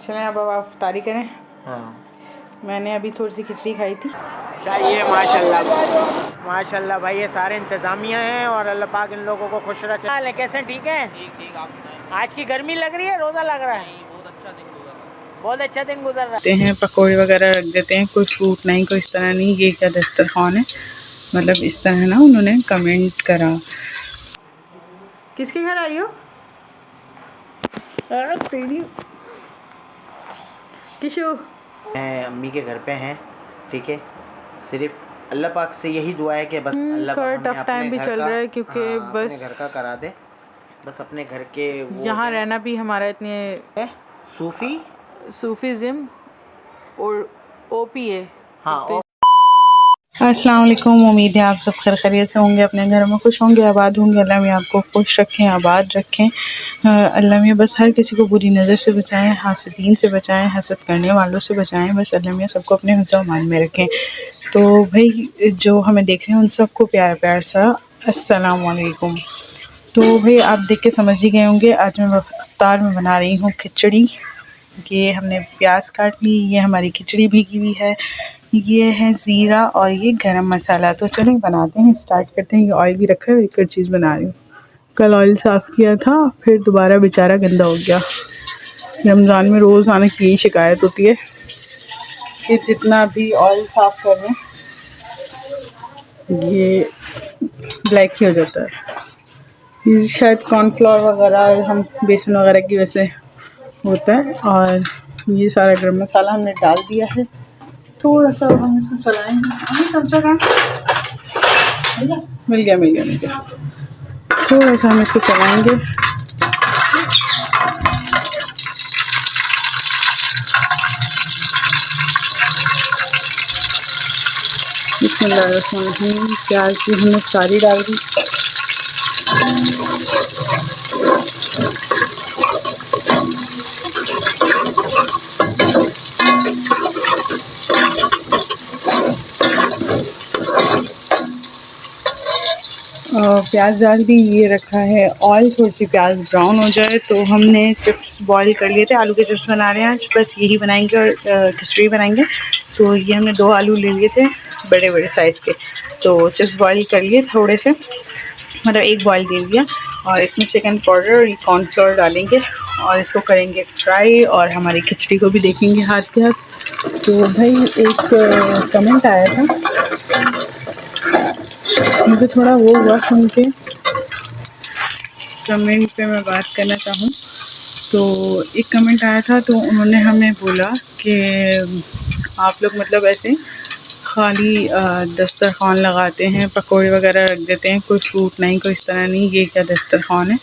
चलें अब आप इफ्तारी करें। हाँ, मैंने अभी थोड़ी सी खिचड़ी खाई थी। चाहिए माशाल्लाह माशाल्लाह भाई, ये सारे इंतज़ामिया हैं और अल्लाह पाक इन लोगों को खुश रखे। हाल है, कैसे? ठीक है। ठीक आप आज की गर्मी लग रही है, रोज़ा लग रहा है? बहुत अच्छा दिन गुजर रहा हैं पकौड़े वगैरह रख देते हैं, कोई फ्रूट नहीं, कोई इस तरह नहीं। ये क्या दस्तरखान है, मतलब इस तरह ना उन्होंने कमेंट करा। किसके घर आई हो? तेरी किशु अम्मी के घर पे हैं, ठीक है। सिर्फ अल्लाह पाक से यही दुआ है कि बस अल्लाह थोड़ा पाक हमें टफ टाइम भी चल रहा है क्योंकि बस अपने घर का करा दे। बस अपने घर के यहाँ रहना भी हमारा इतने सूफीज़म और ओपी है। हाँ। अस्सलाम वालेकुम, उम्मीद है आप सब खैर खैरियत से होंगे, अपने घर में खुश होंगे, आबाद होंगे। अल्लाह में आपको खुश रखें, आबाद रखें। अल्लाह में बस हर किसी को बुरी नज़र से बचाएं, हासिदीन से बचाएं, हसद करने वालों से बचाएं। बस अल्लाह में सबको अपने हिफ्ज़ मान में रखें। तो भाई जो हमें देख रहे हैं उन सबको प्यार प्यार सा अस्सलाम वालेकुम। तो भाई आप देख के समझ ही गए होंगे, आज मैं इफ्तार में बना रही हूँ खिचड़ी। ये हमने प्याज काट ली, ये हमारी खिचड़ी भीगी हुई है, ये है ज़ीरा और ये गरम मसाला। तो चलें बनाते हैं, स्टार्ट करते हैं। ये ऑयल भी रखा है, एक और चीज़ बना रही हूँ। कल ऑयल साफ़ किया था, फिर दोबारा बेचारा गंदा हो गया। रमज़ान में रोज़ आने की यही शिकायत होती है कि जितना भी ऑयल साफ़ कर रहे हैं ये ब्लैक ही हो जाता है। ये शायद कॉर्नफ्लोर वगैरह, हम बेसन वगैरह की वजह से होता है। और ये सारा गरम मसाला हमने डाल दिया है। थोड़ा सा हम इसको चलाएंगे। चमचा कहाँ? मिल गया। थोड़ा सा हम इसको चलाएंगे। बिस्मिल्लाहिर्रहमानिर्रहीम। प्याज भी हमने सारी डाल दी। प्याज डाल दी, ये रखा है ऑयल। थोड़ी सी प्याज ब्राउन हो जाए तो हमने चिप्स बॉईल कर लिए थे, आलू के चिप्स बना रहे हैं आज। बस यही बनाएंगे और खिचड़ी बनाएंगे। तो ये हमने 2 आलू ले लिए थे, बड़े बड़े साइज़ के। तो चिप्स बॉईल कर लिए थोड़े से, मतलब एक बॉईल दे दिया। और इसमें चिकन पाउडर और कॉर्नफ्लोर डालेंगे और इसको करेंगे फ्राई। और हमारी खिचड़ी को भी देखेंगे हाथ के हाथ। तो भाई एक कमेंट आया था, मुझे थोड़ा वो हुआ सुन के, कमेंट पे मैं बात करना चाहूँ। तो एक कमेंट आया था, तो उन्होंने हमें बोला कि आप लोग मतलब ऐसे खाली दस्तरखान लगाते हैं, पकौड़े वगैरह रख देते हैं, कोई फ्रूट नहीं, कोई इस तरह नहीं। ये क्या दस्तरखान है,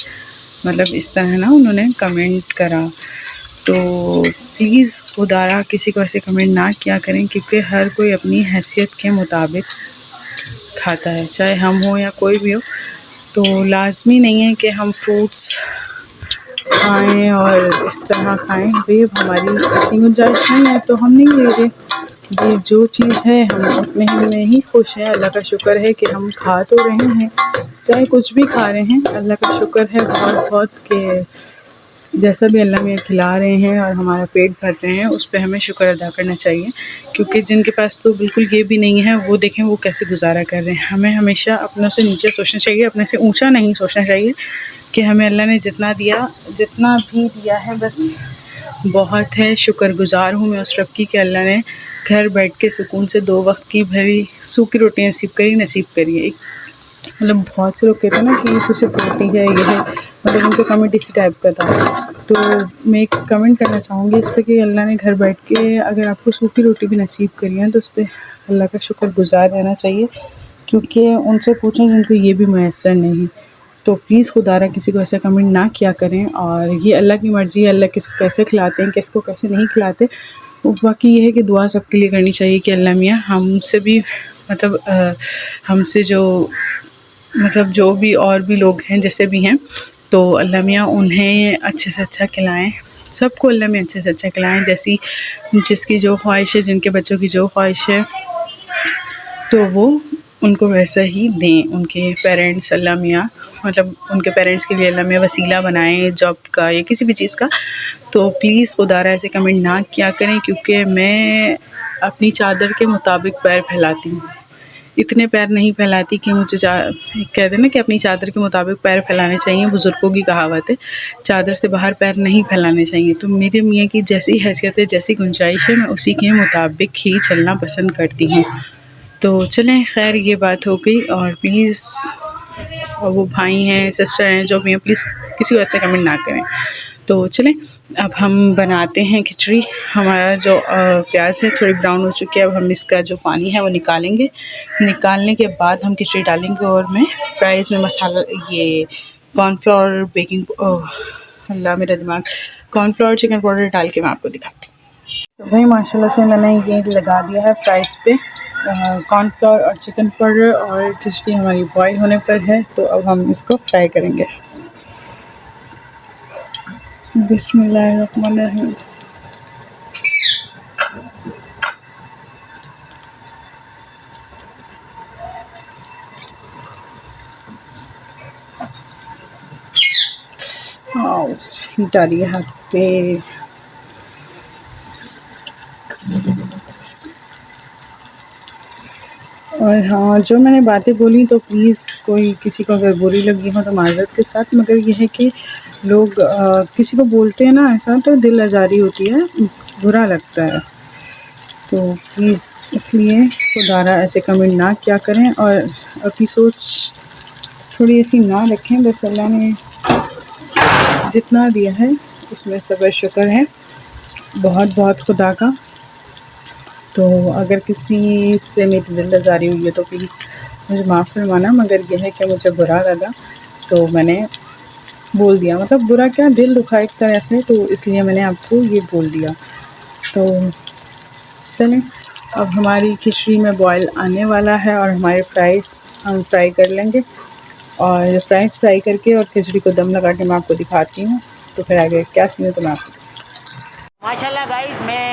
मतलब इस तरह ना उन्होंने कमेंट करा। तो प्लीज़ खुदारा किसी को ऐसे कमेंट ना किया करें, क्योंकि हर कोई अपनी हैसियत के मुताबिक खाता है, चाहे हम हो या कोई भी हो। तो लाज़मी नहीं है कि हम फ्रूट्स खाएं और इस तरह खाएं। भाई हमारी इतनी गुंजाइश नहीं है तो हम नहीं ले रहे। ये जो चीज़ है हम अपने में ही खुश हैं। अल्लाह का शुक्र है कि हम खा तो रहे हैं, चाहे कुछ भी खा रहे हैं। अल्लाह का शुक्र है बहुत बहुत कि जैसा भी अल्लाह में खिला रहे हैं और हमारा पेट भर रहे हैं, उस पे हमें शुक्र अदा करना चाहिए। क्योंकि जिनके पास तो बिल्कुल ये भी नहीं है, वो देखें वो कैसे गुजारा कर रहे हैं। हमें हमेशा अपनों से नीचे सोचना चाहिए, अपने से ऊंचा नहीं सोचना चाहिए। कि हमें अल्लाह ने जितना भी दिया है बस बहुत है। शुक्रगुज़ार हूँ मैं उस रब की कि अल्लाह ने घर बैठ के सुकून से 2 वक्त की भरी सूखी रोटी नसीब करी है। मतलब बहुत से लोग कहते हैं ना कि तो सिर्फ रोटी है, ये है, मतलब उनका कमेंट इसी टाइप का था। तो मैं एक कमेंट करना चाहूँगी इस पर कि अल्लाह ने घर बैठ के अगर आपको सूखी रोटी भी नसीब करी है तो उस पर अल्लाह का शुक्रगुज़ार रहना चाहिए। क्योंकि उनसे पूछें जिनको ये भी मैसर नहीं। तो प्लीज़ खुदारा किसी को ऐसा कमेंट ना किया करें। और ये अल्लाह की मर्ज़ी है, अल्लाह किसको कैसे खिलाते हैं, किसको कैसे नहीं खिलाते। बाकी ये है कि दुआ सबके लिए करनी चाहिए कि अल्लाह मियाँ हमसे भी मतलब हमसे जो मतलब जो भी और भी लोग हैं जैसे भी हैं, तो अल्लाह मियाँ उन्हें अच्छे से अच्छा खिलाएँ। सबको अल्लाह में अच्छे से अच्छा खिलाएँ, जैसी जिसकी जो ख्वाहिश है, जिनके बच्चों की जो ख्वाहिश है, तो वो उनको वैसा ही दें। उनके पेरेंट्स अल्लाह मियाँ मतलब उनके पेरेंट्स के लिए अल्लाह मियाँ वसीला बनाएँ जॉब का या किसी भी चीज़ का। तो प्लीज़ खुदारा ऐसे कमेंट ना किया करें, क्योंकि मैं अपनी चादर के मुताबिक पैर फैलाती हूँ। इतने पैर नहीं फैलाती कि मुझे कहते हैं ना कि अपनी चादर के मुताबिक पैर फैलाने चाहिए, बुज़ुर्गों की कहावत है। चादर से बाहर पैर नहीं फैलाने चाहिए। तो मेरे मियाँ की जैसी हैसियत है, जैसी गुंजाइश है, मैं उसी के मुताबिक ही चलना पसंद करती हूँ। तो चलें, खैर ये बात हो गई। और प्लीज़ और वो भाई हैं, सिस्टर हैं जो भी हैं, प्लीज़ किसी वजह से कमेंट ना करें। तो चलें, अब हम बनाते हैं खिचड़ी। हमारा जो प्याज है थोड़ी ब्राउन हो चुकी है। अब हम इसका जो पानी है वो निकालेंगे। निकालने के बाद हम खिचड़ी डालेंगे और मैं फ्राइज़ में मसाला ये कॉर्नफ्लोर बेकिंग अल्लाह मेरा दिमाग कॉर्नफ्लोर चिकन पाउडर डाल के मैं आपको दिखाती हूँ। तो भाई माशाल्लाह से मैंने ये लगा दिया है फ्राइज़ पे कॉर्नफ्लोर और चिकन पाउडर, और खिचड़ी हमारी बॉईल होने पर है। तो अब हम इसको फ्राई करेंगे। बिस्मिल्लाहिर्रहमानिर्रहीम। हीट आ रही है हाथ पे। और हाँ, जो मैंने बातें बोली तो प्लीज़ कोई किसी को अगर बुरी लगी हो तो माज़रत के साथ। मगर ये है कि लोग किसी को बोलते हैं ना ऐसा तो दिल आज़ारी होती है, बुरा लगता है। तो प्लीज़ इसलिए खुदारा ऐसे कमेंट ना किया करें और अपनी सोच थोड़ी ऐसी ना रखें। बस अल्लाह ने जितना दिया है उसमें सब्र शुक्र है बहुत बहुत खुदा का। तो अगर किसी से मेरी दिल आज़ारी हुई है तो प्लीज़ मुझे माफ़ फरमाना। मगर यह है कि मुझे बुरा लगा तो मैंने बोल दिया, मतलब बुरा क्या, दिल दुखा एक तरह से, तो इसलिए मैंने आपको ये बोल दिया। तो चलें, अब हमारी खिचड़ी में बॉयल आने वाला है और हमारे फ्राइज़ हम फ्राई कर लेंगे। और फ्राइज़ फ्राई करके और खिचड़ी को दम लगा के मैं आपको दिखाती हूँ। तो फिर आगे क्या सीन है तो मैं आपको माशाल्लाह गाइस, मैं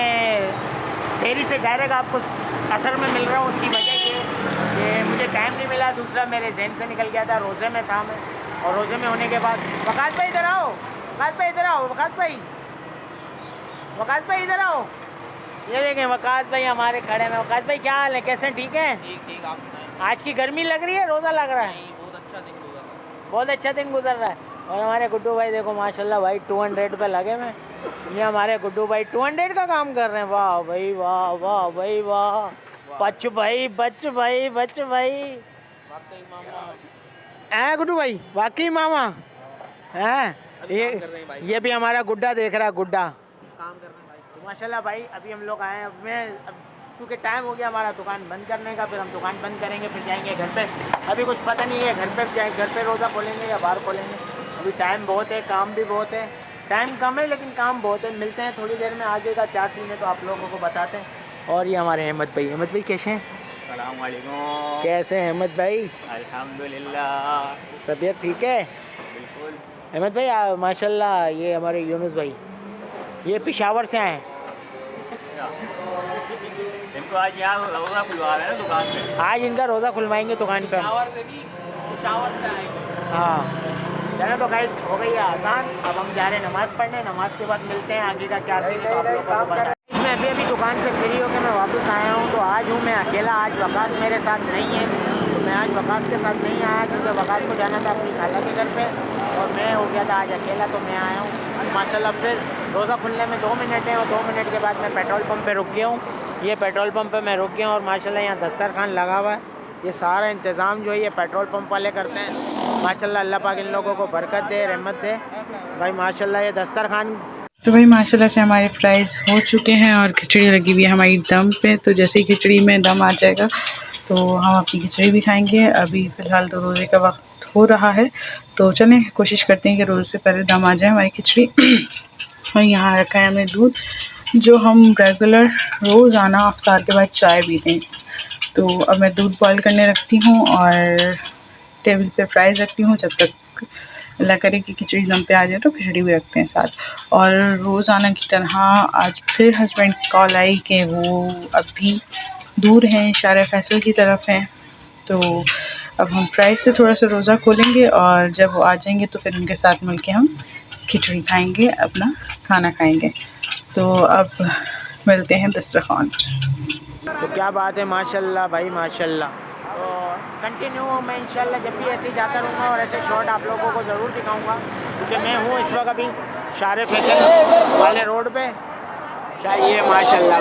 शहरी से डायरेक्ट आपको असर में मिल रहा हूँ। उसकी वजह ये कि मुझे टाइम नहीं मिला, दूसरा मेरे जहन से निकल गया था, रोज़े में था मैं। और रोज़े में होने के बाद वकास भाई इधर आओ, वकास भाई इधर आओ, वकास भाई, वकास भाई इधर आओ। ये देखें वकास भाई हमारे खड़े हैं। वकास भाई क्या हाल है, कैसे हैं? ठीक है। ठीक ठीक। आप आज की गर्मी लग रही है, रोज़ा लग रहा है? नहीं, बहुत अच्छा दिन गुजर रहा है। बहुत अच्छा दिन गुजर रहा है। और हमारे गुड्डू भाई देखो माशाल्लाह भाई 200 पे लगे हुए। ये हमारे गुड्डू भाई 200 का काम कर रहे हैं। वाह भाई वाह, वाह भाई वाह। बच भाई, बच भाई, बच भाई। वाकई मामा हैं गुड्डू भाई, वाकई मामा हैं। ये भी हमारा गुड्डा देख रहा है, गुड्डा काम कर रहे हैं भाई। तो माशाल्लाह भाई अभी हम लोग आए हैं। अब क्योंकि टाइम हो गया हमारा दुकान बंद करने का, फिर हम दुकान बंद करेंगे, फिर जाएंगे घर पे। अभी कुछ पता नहीं है, घर पे जाए, घर पे रोज़ा खोलेंगे या बाहर खोलेंगे। अभी टाइम बहुत है, काम भी बहुत है। टाइम कम है लेकिन काम बहुत है। मिलते हैं थोड़ी देर में, आगे का क्या सीन है तो आप लोगों को बताते हैं। और ये हमारे अहमद भाई, अहमद भाई कैसे हैं? अस्सलाम वालेकुम। कैसे हैं अहमद भाई? अल्हम्दुलिल्लाह। तबीयत ठीक है? बिल्कुल। अहमद भाई माशाल्लाह ये हमारे यूनुस भाई, ये पेशावर से आए हैं। इनको आज यहाँ रोज़ा खुलवा रहे हैं ना दुकान पे। आज इनका रोज़ा खुलवाएंगे दुकान पे। पेशावर से आएंगे। हाँ चलो तो गाइस हो गई है आसान। अब हम जा रहे हैं नमाज़ पढ़ने, नमाज के बाद मिलते हैं, आगे का क्या सीन है तो आप लोगों को बताएं। मैं अभी दुकान से फ्री होकर मैं वापस आया हूँ। तो आज हूँ मैं अकेला, आज वकास मेरे साथ नहीं है। तो मैं आज वकास के साथ नहीं आया क्योंकि वकास को जाना था अपनी खाला के घर पे और मैं हो गया था आज अकेला, तो मैं आया हूँ। माशाल्लाह फिर रोज़ा खुलने में 2 मिनट है और 2 मिनट के बाद मैं पेट्रोल पम्प पर रुक गया हूँ। ये पेट्रोल पम्प पर मैं रुक गया हूँ और माशाल्लाह यहाँ दस्तरखान लगा हुआ है। ये सारा इंतज़ाम जो है ये पेट्रोल पंप वाले करते हैं। माशाल्लाह अल्लाह पाक इन लोगों को बरकत दे, रहमत दे भाई। माशाल्लाह ये दस्तरखान। तो भाई माशाल्लाह से हमारे फ्राइज़ हो चुके हैं और खिचड़ी लगी हुई है हमारी दम पे। तो जैसे ही खिचड़ी में दम आ जाएगा तो हम अपनी खिचड़ी भी खाएंगे। अभी फ़िलहाल तो रोज़े का वक्त हो रहा है, तो चलें कोशिश करते हैं कि रोज़े से पहले दम आ जाए हमारी खिचड़ी। और यहाँ रखा है हमने दूध, जो हम रेगुलर रोज़ाना अफ्तार के बाद चाय पीते हैं। तो अब मैं दूध बॉयल करने रखती हूँ और टेबल पे फ्राइज़ रखती हूँ जब तक अल्लाह करे कि खिचड़ी दम पे आ जाए तो खिचड़ी भी रखते हैं साथ। और रोज़ाना की तरह आज फिर हस्बैंड की कॉल आई कि वो अभी दूर हैं, शारा फैसल की तरफ हैं। तो अब हम फ्राइज से थोड़ा सा रोज़ा खोलेंगे और जब वो आ जाएंगे तो फिर उनके साथ मिल के हम खिचड़ी खाएंगे, अपना खाना खाएंगे। तो अब मिलते हैं दस्तरखान। तो क्या बात है, माशाल्लाह भाई माशाल्लाह। तो कंटिन्यू मैं इंशाल्लाह जब भी ऐसे ही जाता रहूँगा और ऐसे शॉट आप लोगों को ज़रूर दिखाऊंगा, क्योंकि मैं हूँ इस वक्त अभी शारे फैशन वाले रोड पे। चाहिए माशाल्लाह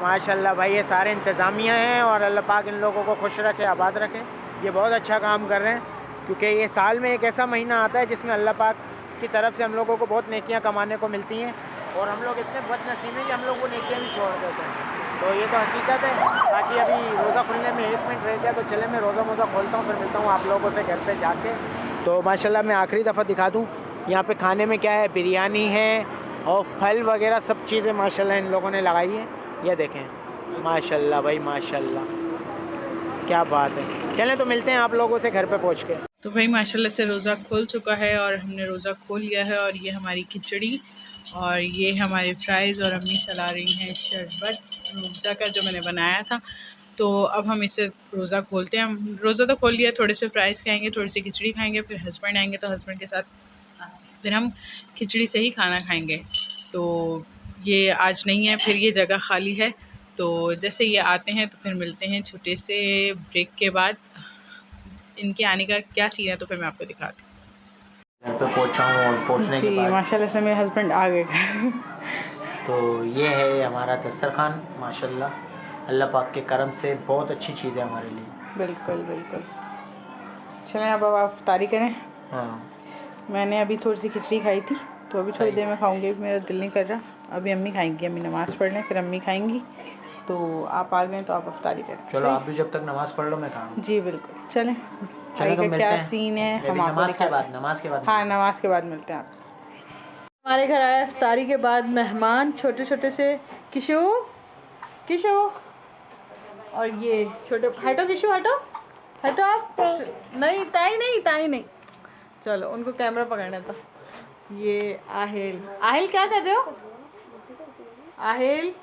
माशाल्लाह भाई, ये सारे इंतज़ामिया हैं और अल्लाह पाक इन लोगों को खुश रखे, आबाद रखे। ये बहुत अच्छा काम कर रहे हैं, क्योंकि ये साल में एक ऐसा महीना आता है जिसमें अल्लाह पाक की तरफ से हम लोगों को बहुत नेकियां कमाने को मिलती हैं, और हम लोग इतने बदनसीब हैं कि हम लोग वो नेकियां भी छोड़ देते हैं। तो ये तो हकीकत है। बाकी अभी रोज़ा खुलने में 1 मिनट रह गया, तो चले मैं रोज़ा खोलता हूँ, फिर मिलता हूँ आप लोगों से घर पे जाके। तो माशाल्लाह मैं आखिरी दफ़ा दिखा दूँ यहाँ पे खाने में क्या है। बिरयानी है और फल वगैरह सब चीज़ें माशाल्लाह इन लोगों ने लगाई है। ये देखें माशाल्लाह भाई माशाल्लाह, क्या बात है। चलें तो मिलते हैं आप लोगों से घर पे पहुँच के। तो भाई माशाल्लाह से रोज़ा खोल चुका है और हमने रोज़ा खोल लिया है, और ये हमारी खिचड़ी और ये हमारे फ्राइज़, और अम्मी चला रही हैं शरबत रोज़ा का जो मैंने बनाया था। तो अब हम इसे रोज़ा खोलते हैं। हम रोज़ा तो खोल लिया, थोड़े से फ्राइज़ खाएंगे, थोड़ी सी खिचड़ी खाएंगे, फिर हस्बैंड आएंगे तो हस्बैंड के साथ फिर हम खिचड़ी से ही खाना खाएंगे। तो ये आज नहीं है, फिर ये जगह खाली है। तो जैसे ये आते हैं तो फिर मिलते हैं छोटे से ब्रेक के बाद। इनके आने का क्या सीन है तो फिर मैं आपको दिखाती हूँ। घर पे पहुँचा हूँ और पहुँचने के बाद माशाल्लाह से मेरे हस्बैंड आ गए। तो ये है हमारा दस्तरखान माशाल्लाह। अल्लाह पाक के करम से बहुत अच्छी चीज़ है हमारे लिए। बिल्कुल बिल्कुल। चलें अब आप इफ्तारी करें। हाँ मैंने अभी थोड़ी सी खिचड़ी खाई थी, तो अभी थोड़ी देर में खाऊंगी, मेरा दिल नहीं कर रहा। अभी अम्मी खाएंगी, अम्मी नमाज़ पढ़ लें फिर अम्मी खाएंगी। तो आप आ गए तो आप इफ्तारी करें। चलो आप भी जब तक नमाज़ पढ़ लो मैं खाऊँ। जी बिल्कुल, चलें। चलो तो मिलते क्या हैं। सीन है हम आपको नमाज के दिखाते बाद हैं। नमाज के बाद हाँ नमाज के बाद मिलते हैं आप। हमारे घर आया इफ्तारी के बाद मेहमान, छोटे छोटे से किशु किशु, और ये छोटे हटो किशु हटो हटो आप नहीं ताई नहीं। चलो उनको कैमरा पकड़ना था। ये आहिल, आहिल क्या कर रहे हो? आहिल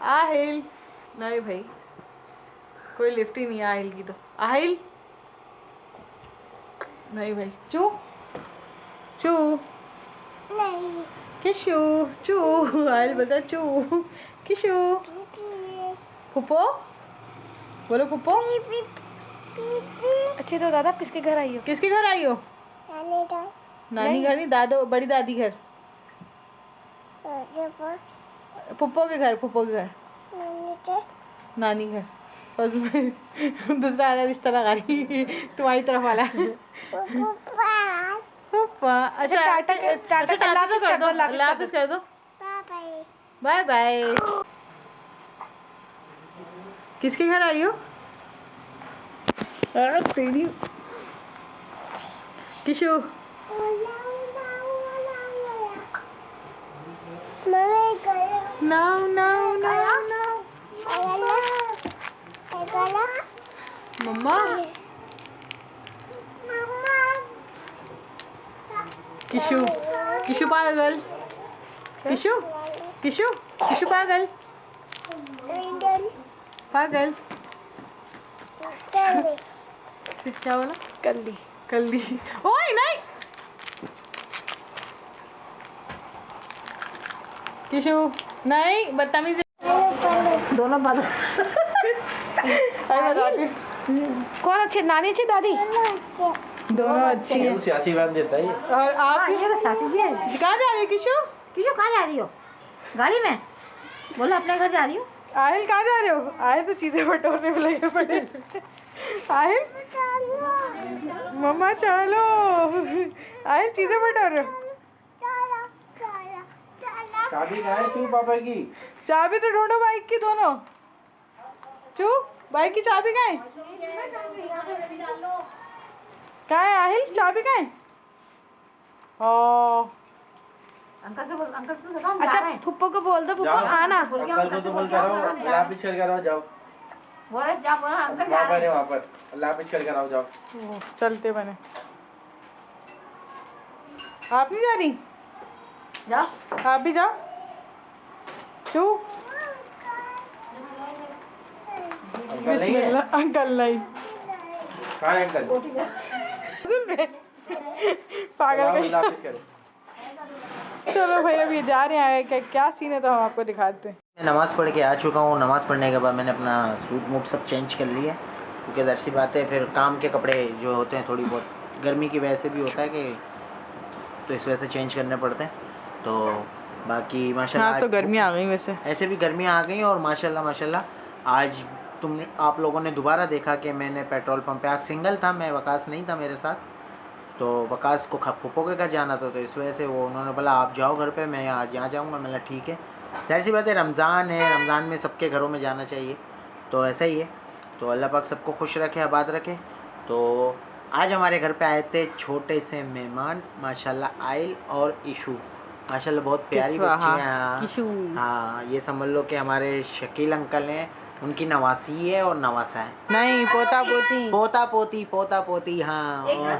आहिल नहीं भाई, कोई लिफ्ट ही नहीं है आहिल की। तो आहिल नहीं भाई। चू चू नहीं, किशु चू, आहिल बता चू किशु। पुप्पो बोलो पुप्पो। अच्छे तो दादा आप किसके घर आई हो? किसके घर आई हो? नानी घर नहीं, दादो बड़ी दादी घर। पुप्पो के घर, पुप्पो के घर, नानी घर। और दूसरा वाला रिश्ता लगा रही तुम्हारी तरफ वाला। पुप्पा अच्छा टाटा अल्लाह कर दो, अल्लाह हाफ़िज़ कर दो, बाय बाय। किसके घर आई हो? तेरी किशु No. मम्मा किशु पागल, किशु पागल क्या बोला? कल्ली ओए नहीं किशु नहीं, बदतमीज दोनों बात। कौन अच्छी, नानी अच्छी दादी? दोनों अच्छी है। सियासी बात देता है। और आप ये तो सासी जी है। कहाँ जा रही हो किशु? कहाँ जा रही हो? गाड़ी में? बोलो अपने घर जा रही हो। आहिल कहाँ जा रहे हो? आहिल तो चीज़ें बटोरने में लगे पड़े। आहिल मम्मा चलो, आहिल चीज़ें बटोर रहे हो। शादी कहाँ है तू पापा की? चाबी तो ढूंढो बाइक की दोनों। चू बाइक की चाबी कहाँ है? कहाँ है आहिल, चाबी कहाँ है? अंकल से बताओ। अच्छा फुप्पो को बोल दो, फुप्पो आना। कल को तो बोल कर रहा हूँ अल्लाह हाफिज़ करके आओ, जाओ अंकल जा वहाँ रहे पर वहाँ पर अल्लाह हाफिज़ करके आओ, जाओ। चलते बने। आप नहीं जा रही? जाओ। आप भी जाओ। चू बिस्मिल्लाह अंकल नहीं कहाँ है अंकल? पागल चलो, कहीं। अल्लाह हाफिज़ करो। चलो भाई अब ये जा रहे हैं क्या सीन है तो हम आपको दिखाते हैं। मैं नमाज़ पढ़ के आ चुका हूँ। नमाज़ पढ़ने के बाद मैंने अपना सूट मूट सब चेंज कर लिया, क्योंकि ज़ाहिर सी बात है फिर काम के कपड़े जो होते हैं थोड़ी बहुत गर्मी की वजह से भी होता है कि तो इस वजह से चेंज करने पड़ते हैं। तो बाकी माशाल्लाह हाँ तो गर्मी आ गई वैसे। ऐसे भी गर्मियाँ आ गई और माशाल्लाह आज आप लोगों ने दोबारा देखा कि मैंने पेट्रोल पंप पे, आज सिंगल था मैं, वकास नहीं था मेरे साथ, तो वकास को फूफो के घर जाना था, तो इस वजह से वो उन्होंने बोला आप जाओ घर पे, मैं आज यहाँ जाऊँगा। मैंने ठीक है, जाहिर सी बात है रमज़ान है, रमज़ान में सबके घरों में जाना चाहिए, तो ऐसा ही है। तो अल्लाह पाक सबको खुश रखे, आबाद रखे। तो आज हमारे घर पे आए थे छोटे से मेहमान माशाल्लाह, आइल और इशू, माशाल्लाह बहुत प्यारी बच्चियाँ। हाँ ये समझ लो कि हमारे शकील अंकल हैं, उनकी नवासी है और नवासा है, नहीं पोता पोती हाँ। और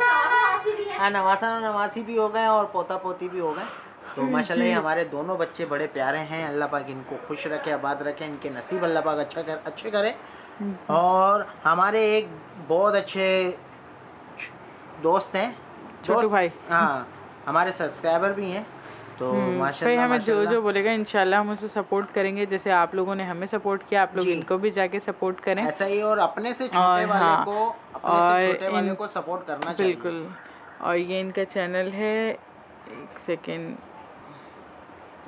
हाँ नवासा और नवासी भी हो गए और पोता पोती भी हो गए। तो माशाल्लाह ये हमारे दोनों बच्चे बड़े प्यारे हैं। अल्लाह पाक इनको खुश रखे, आबाद रखे, इनके नसीब अल्लाह पाक अच्छे करे। और हमारे एक बहुत अच्छे दोस्त हैं, छोटू भाई। हाँ हमारे सब्सक्राइबर भी हैं। तो भाई माशाल्लाह हमें जो बोलेगा इंशाल्लाह हम उसे सपोर्ट करेंगे, जैसे आप लोगों ने हमें सपोर्ट किया, आप लोग जी। इनको भी जाके सपोर्ट करें। ऐसा ही, और अपने से छोटे वाले को सपोर्ट करना चाहिए। बिल्कुल। और ये इनका चैनल है, एक सेकेंड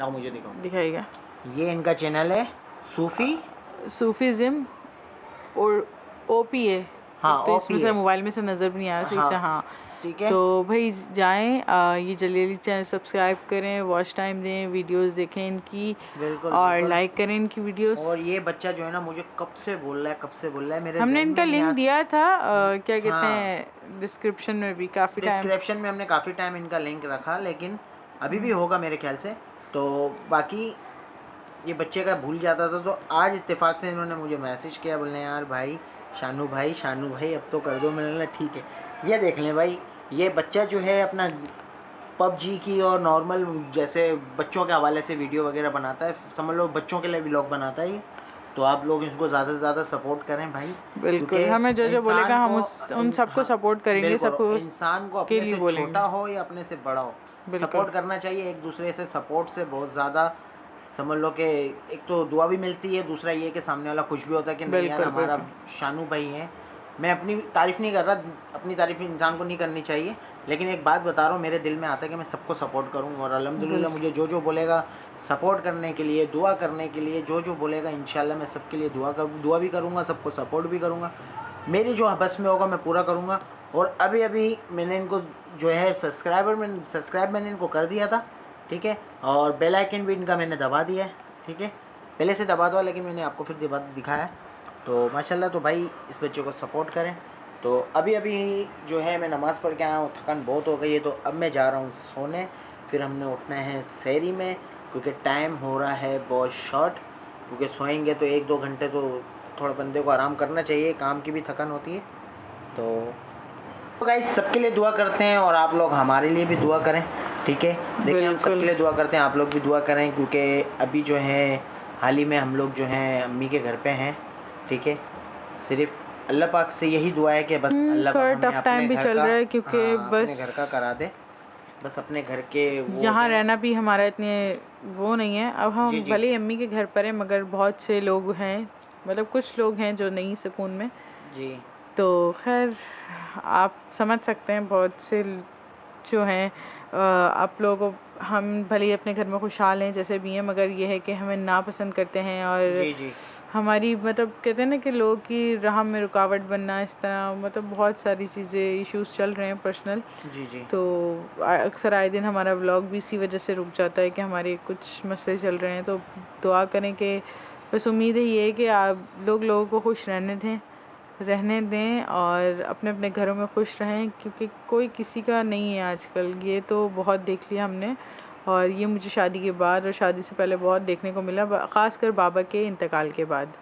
आओ मुझे दिखाओ, दिखाएगा। ये इनका चैनल है सूफीज़म और OPA। हाँ, तो इसमें से OPA मोबाइल में से नज़र भी नहीं आ रहा सही से। हाँ ठीक है। तो भाई जाएं, ये जल्दी चैनल सब्सक्राइब करें, वॉच टाइम दें, वीडियोस देखें इनकी, बिल्कुल और लाइक करें इनकी वीडियोस। और ये बच्चा जो है ना मुझे कब से बोल रहा है मेरे हमने इनका लिंक दिया था, क्या कहते हाँ। हैं, डिस्क्रिप्शन में भी काफ़ी टाइम, डिस्क्रिप्शन में हमने काफ़ी टाइम इनका लिंक रखा, लेकिन अभी भी होगा मेरे ख्याल से। तो बाकी ये बच्चे का भूल जाता था, तो आज इत्तेफाक से इन्होंने मुझे मैसेज किया, बोलने यार भाई शानू भाई अब तो कर दो। मैंने बोला ठीक है। ये देख लें भाई, ये बच्चा जो है अपना PUBG की और नॉर्मल जैसे बच्चों के हवाले से वीडियो वगैरह बनाता है, समझ लो बच्चों के लिए व्लॉग बनाता है ये। तो आप लोग इसको ज़्यादा से ज़्यादा सपोर्ट करें भाई, बिल्कुल। हमें जो बोलेगा हम उन सबको सपोर्ट करेंगे, सबको इंसान को अपने से छोटा हो या अपने से बड़ा हो सपोर्ट करना चाहिए। एक दूसरे से सपोर्ट से बहुत ज़्यादा समझ लो कि एक तो दुआ भी मिलती है, दूसरा ये कि सामने वाला खुश भी होता है कि नहीं यार हमारा शानू भाई है। मैं अपनी तारीफ़ नहीं कर रहा, अपनी तारीफ़ इंसान को नहीं करनी चाहिए, लेकिन एक बात बता रहा हूँ, मेरे दिल में आता है कि मैं सबको सपोर्ट करूँ, और अल्हम्दुलिल्लाह मुझे जो बोलेगा सपोर्ट करने के लिए, दुआ करने के लिए, जो बोलेगा इंशाल्लाह मैं सबके लिए दुआ भी करूँगा, सबको सपोर्ट भी करूँगा। मेरी जो बस में होगा मैं पूरा करूँगा। और अभी मैंने इनको जो है सब्सक्राइब मैंने इनको कर दिया था, ठीक है, और बेल आइकन भी इनका मैंने दबा दिया है, ठीक है, पहले से दबा दो, लेकिन मैंने आपको फिर दिखाया। तो माशाल्लाह, तो भाई इस बच्चे को सपोर्ट करें। तो अभी जो है मैं नमाज़ पढ़ के आया हूँ, थकान बहुत हो गई है, तो अब मैं जा रहा हूँ सोने, फिर हमने उठना है सहरी में, क्योंकि टाइम हो रहा है बहुत शॉर्ट, क्योंकि सोएंगे तो 1-2 घंटे तो थोड़ा बंदे को आराम करना चाहिए, काम की भी थकान होती है। तो गाइस सबके लिए दुआ करते हैं, और आप लोग हमारे लिए भी दुआ करें, ठीक है। देखिए हम सबके लिए दुआ करते हैं, आप लोग भी दुआ करें, क्योंकि अभी जो है हाल ही में हम लोग जो हैं अम्मी के घर पे हैं, ठीक है। सिर्फ अल्लाह पाक से यही दुआ है कि बस अल्लाह थोड़ा टफ टाइम भी चल रहा है, क्योंकि बस अपने घर का करा दे, बस अपने घर के यहाँ रहना भी हमारा इतने वो नहीं है। अब हम भले अम्मी के घर पर हैं, मगर बहुत से लोग हैं, मतलब कुछ लोग हैं जो नहीं सुकून में जी। तो खैर आप समझ सकते हैं, बहुत से जो हैं आप लोगों को हम भले अपने घर में खुशहाल हैं जैसे भी हैं, मगर ये है कि हमें नापसंद करते हैं, और जी। हमारी मतलब कहते हैं ना कि लोग की राह में रुकावट बनना, इस तरह मतलब बहुत सारी चीज़ें इश्यूज़ चल रहे हैं पर्सनल। जी। तो अक्सर आए दिन हमारा व्लॉग भी इसी वजह से रुक जाता है कि हमारे कुछ मसले चल रहे हैं। तो दुआ करें कि बस उम्मीद है ये कि आप लोगों को खुश रहने दें और अपने अपने घरों में खुश रहें, क्योंकि कोई किसी का नहीं है आजकल। ये तो बहुत देख लिया हमने, और ये मुझे शादी के बाद और शादी से पहले बहुत देखने को मिला, ख़ासकर बाबा के इंतकाल के बाद।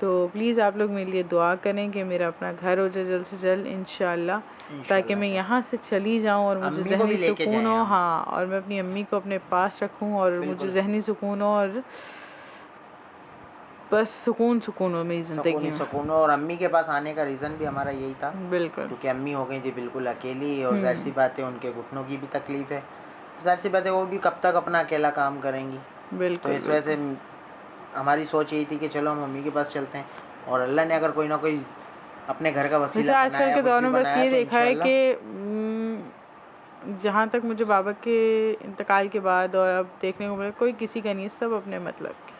तो प्लीज़ आप लोग मेरे लिए दुआ करें कि मेरा अपना घर हो जाए जल्द से जल्द इंशाल्लाह, ताकि मैं यहाँ से चली जाऊँ और मुझे ज़हनी सुकून हो। हाँ, और मैं अपनी अम्मी को अपने पास रखूँ और मुझे ज़हनी सुकून हो, और बस सुकून हो मेरी ज़िंदगी में। सुकून। और अम्मी के पास आने का रीज़न भी हमारा यही था, बिल्कुल। क्योंकि अम्मी हो गई थी बिल्कुल अकेली, और जाहिर सी बात है उनके घुटनों की भी तकलीफ़ है, जाहिर सी बात है वो भी कब तक अपना अकेला काम करेंगी। तो बिल्कुल इस वजह से हमारी सोच यही थी कि चलो हम मम्मी के पास चलते हैं, और अल्लाह ने अगर कोई ना कोई अपने घर का वैसे वसीला आजकल बनाया, के कुछ दौर भी में बस बनाया, ये तो देखा है इंशाल्लाह कि जहाँ तक मुझे बाबा के इंतकाल के बाद और अब देखने को मिला, कोई किसी का नहीं, सब अपने मतलब के।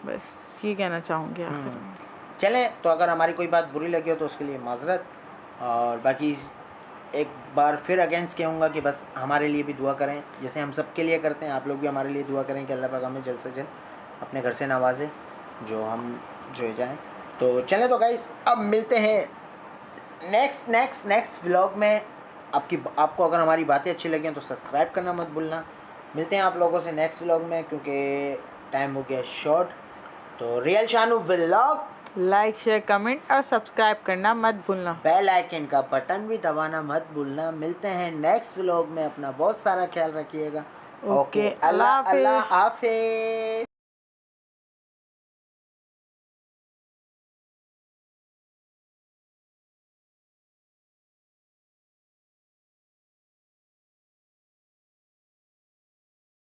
बस ये कहना चाहूँगी आखिर में। चलें, तो अगर हमारी कोई बात बुरी लगी हो तो उसके लिए माजरत, और बाकी एक बार फिर अगेंस्ट कहूँगा कि बस हमारे लिए भी दुआ करें, जैसे हम सब के लिए करते हैं, आप लोग भी हमारे लिए दुआ करें कि अल्लाह पाक हमें जल्द से जल्द अपने घर से नवाजे, जो हम जो जाएँ। तो चलें, तो गाइस अब मिलते हैं नेक्स्ट व्लॉग में। आपको अगर हमारी बातें अच्छी लगें तो सब्सक्राइब करना मत भूलना। मिलते हैं आप लोगों से नेक्स्ट व्लॉग में, क्योंकि टाइम हो गया शॉर्ट। तो real Shanu vlog, like share comment और सब्सक्राइब करना मत भूलना। बेल आइकन का बटन भी दबाना मत भूलना। मिलते हैं नेक्स्ट व्लॉग में, अपना बहुत सारा ख्याल रखिएगा। ओके, अल्लाह हाफिज़।